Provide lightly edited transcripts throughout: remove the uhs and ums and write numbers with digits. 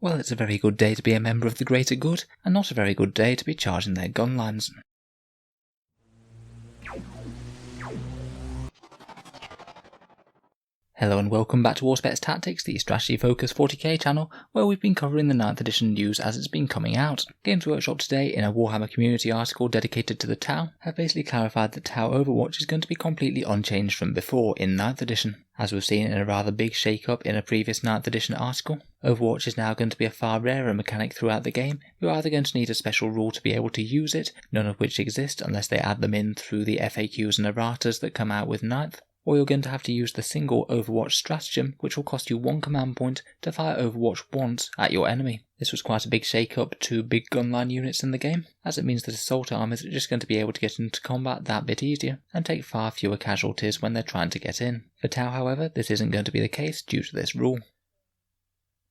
Well, it's a very good day to be a member of the greater good, and not a very good day to be charging their gun lines. Hello and welcome back to Auspex Tactics, the strategy focused 40k channel, where we've been covering the 9th edition news as it's been coming out. Games Workshop today, in a Warhammer community article dedicated to the Tau, have basically clarified that Tau Overwatch is going to be completely unchanged from before in 9th edition. As we've seen in a rather big shake-up in a previous 9th edition article, Overwatch is now going to be a far rarer mechanic throughout the game. You're either going to need a special rule to be able to use it, none of which exist unless they add them in through the FAQs and erratas that come out with 9th, or you're going to have to use the single Overwatch stratagem, which will cost you 1 command point to fire Overwatch once at your enemy. This was quite a big shake-up to big gunline units in the game, as it means that assault armies are just going to be able to get into combat that bit easier, and take far fewer casualties when they're trying to get in. For Tau, however, this isn't going to be the case due to this rule.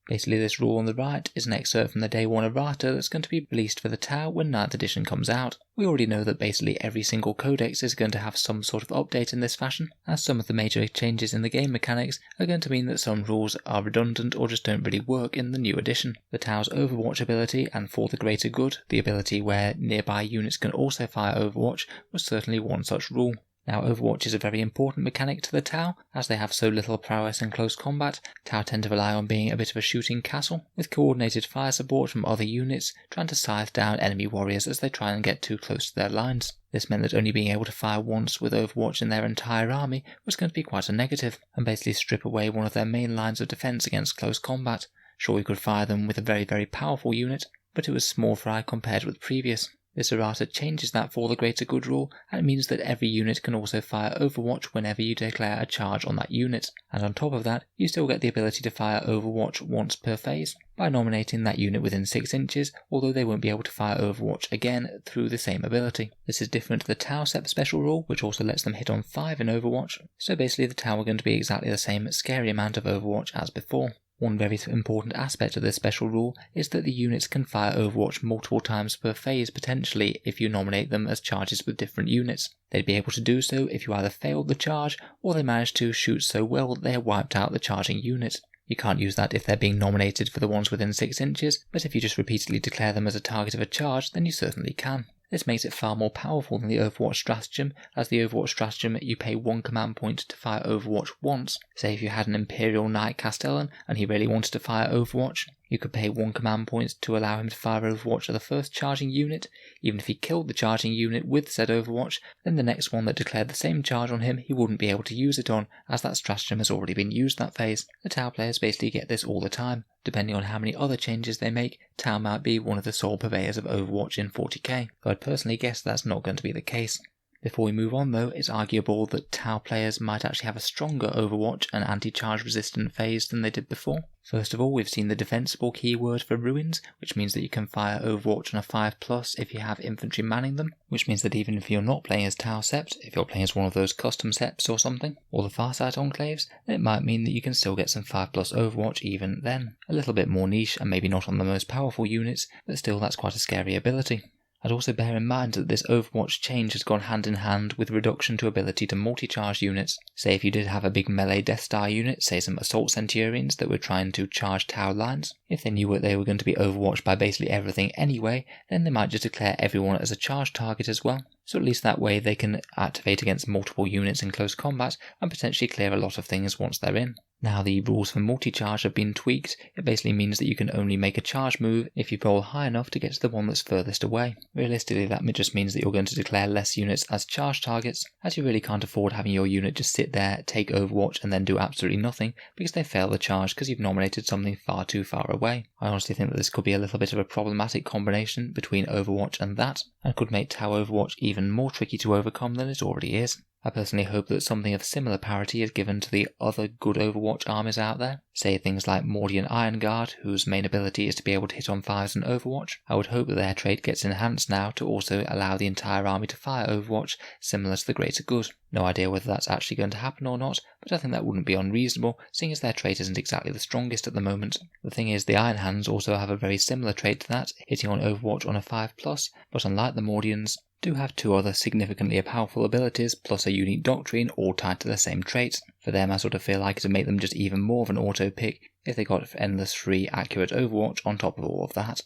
Basically, this rule on the right is an excerpt from the Day 1 errata that's going to be released for the Tau when 9th edition comes out. We already know that basically every single codex is going to have some sort of update in this fashion, as some of the major changes in the game mechanics are going to mean that some rules are redundant or just don't really work in the new edition. The Tau's Overwatch ability, and for the greater good, the ability where nearby units can also fire Overwatch, was certainly one such rule. Now, Overwatch is a very important mechanic to the Tau, as they have so little prowess in close combat. Tau tend to rely on being a bit of a shooting castle, with coordinated fire support from other units trying to scythe down enemy warriors as they try and get too close to their lines. This meant that only being able to fire once with Overwatch in their entire army was going to be quite a negative, and basically strip away one of their main lines of defence against close combat. Sure, you could fire them with a very, very powerful unit, but it was small fry compared with previous. This errata changes that for the greater good rule, and it means that every unit can also fire Overwatch whenever you declare a charge on that unit, and on top of that, you still get the ability to fire Overwatch once per phase, by nominating that unit within 6 inches, although they won't be able to fire Overwatch again through the same ability. This is different to the Tau Sept special rule, which also lets them hit on 5 in Overwatch, so basically the Tau are going to be exactly the same scary amount of Overwatch as before. One very important aspect of this special rule is that the units can fire Overwatch multiple times per phase potentially if you nominate them as charges with different units. They'd be able to do so if you either failed the charge or they managed to shoot so well that they have wiped out the charging unit. You can't use that if they're being nominated for the ones within 6 inches, but if you just repeatedly declare them as a target of a charge, then you certainly can. This makes it far more powerful than the Overwatch stratagem, as the Overwatch stratagem you pay 1 command point to fire Overwatch once. Say if you had an Imperial Knight Castellan and he really wanted to fire Overwatch, you could pay 1 command point to allow him to fire Overwatch at the first charging unit. Even if he killed the charging unit with said Overwatch, then the next one that declared the same charge on him he wouldn't be able to use it on, as that stratagem has already been used that phase. The Tau players basically get this all the time. Depending on how many other changes they make, Tau might be one of the sole purveyors of Overwatch in 40k, though I'd personally guess that's not going to be the case. Before we move on though, it's arguable that Tau players might actually have a stronger Overwatch and anti-charge resistant phase than they did before. First of all, we've seen the defensible keyword for ruins, which means that you can fire Overwatch on a 5+ if you have infantry manning them, which means that even if you're not playing as Tau Sept, if you're playing as one of those custom Septs or something, or the Farsight Enclaves, then it might mean that you can still get some 5+ Overwatch even then. A little bit more niche and maybe not on the most powerful units, but still that's quite a scary ability. I'd also bear in mind that this Overwatch change has gone hand in hand with reduction to ability to multi-charge units. Say if you did have a big melee Death Star unit, say some Assault Centurions that were trying to charge Tau lines, if they knew that they were going to be overwatched by basically everything anyway, then they might just declare everyone as a charge target as well. So at least that way they can activate against multiple units in close combat and potentially clear a lot of things once they're in. Now the rules for multi-charge have been tweaked. It basically means that you can only make a charge move if you roll high enough to get to the one that's furthest away. Realistically, that just means that you're going to declare less units as charge targets, as you really can't afford having your unit just sit there, take Overwatch and then do absolutely nothing because they fail the charge because you've nominated something far too far away. I honestly think that this could be a little bit of a problematic combination between Overwatch and that, and could make Tau Overwatch even more tricky to overcome than it already is. I personally hope that something of similar parity is given to the other good Overwatch armies out there. Say things like Mordian Iron Guard, whose main ability is to be able to hit on fires in Overwatch. I would hope that their trait gets enhanced now to also allow the entire army to fire Overwatch, similar to the greater good. No idea whether that's actually going to happen or not, but I think that wouldn't be unreasonable, seeing as their trait isn't exactly the strongest at the moment. The thing is, the Iron Hands also have a very similar trait to that, hitting on Overwatch on a 5+, but unlike the Mordians, do have 2 other significantly powerful abilities plus a unique doctrine all tied to the same trait. For them, I sort of feel like it would make them just even more of an auto pick if they got endless free accurate Overwatch on top of all of that.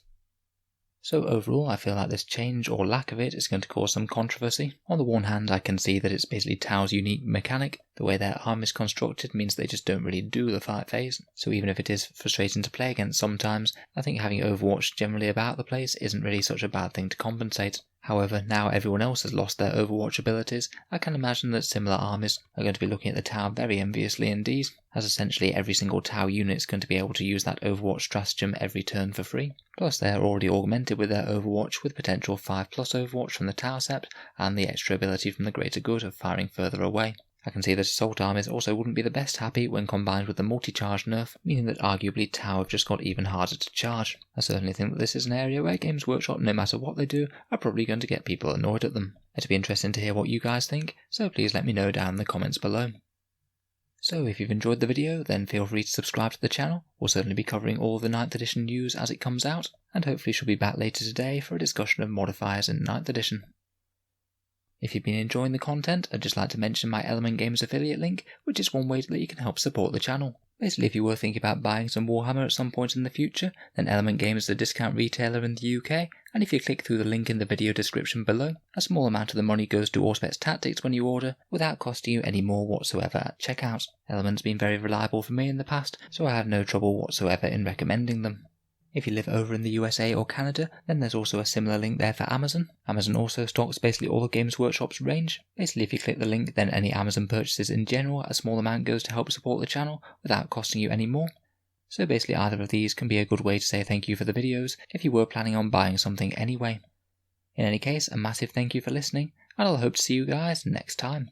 So overall, I feel like this change, or lack of it, is going to cause some controversy. On the one hand, I can see that it's basically Tau's unique mechanic. The way their arm is constructed means they just don't really do the fight phase, so even if it is frustrating to play against sometimes, I think having Overwatch generally about the place isn't really such a bad thing to compensate. However, now everyone else has lost their Overwatch abilities, I can imagine that similar armies are going to be looking at the Tau very enviously indeed, as essentially every single Tau unit is going to be able to use that Overwatch stratagem every turn for free. Plus they are already augmented with their Overwatch with potential 5+ Overwatch from the Tau Sept and the extra ability from the Greater Good of firing further away. I can see that assault armies also wouldn't be the best happy when combined with the multi-charge nerf, meaning that arguably Tau have just got even harder to charge. I certainly think that this is an area where Games Workshop, no matter what they do, are probably going to get people annoyed at them. It'll be interesting to hear what you guys think, so please let me know down in the comments below. So if you've enjoyed the video, then feel free to subscribe to the channel. We'll certainly be covering all the 9th edition news as it comes out, and hopefully she'll be back later today for a discussion of modifiers in 9th edition. If you've been enjoying the content, I'd just like to mention my Element Games affiliate link, which is one way that you can help support the channel. Basically, if you were thinking about buying some Warhammer at some point in the future, then Element Games is a discount retailer in the UK, and if you click through the link in the video description below, a small amount of the money goes to Auspex Tactics when you order, without costing you any more whatsoever at checkout. Element's been very reliable for me in the past, so I have no trouble whatsoever in recommending them. If you live over in the USA or Canada, then there's also a similar link there for Amazon. Amazon also stocks basically all of Games Workshop's range. Basically, if you click the link, then any Amazon purchases in general, a small amount goes to help support the channel without costing you any more. So basically either of these can be a good way to say thank you for the videos if you were planning on buying something anyway. In any case, a massive thank you for listening, and I'll hope to see you guys next time.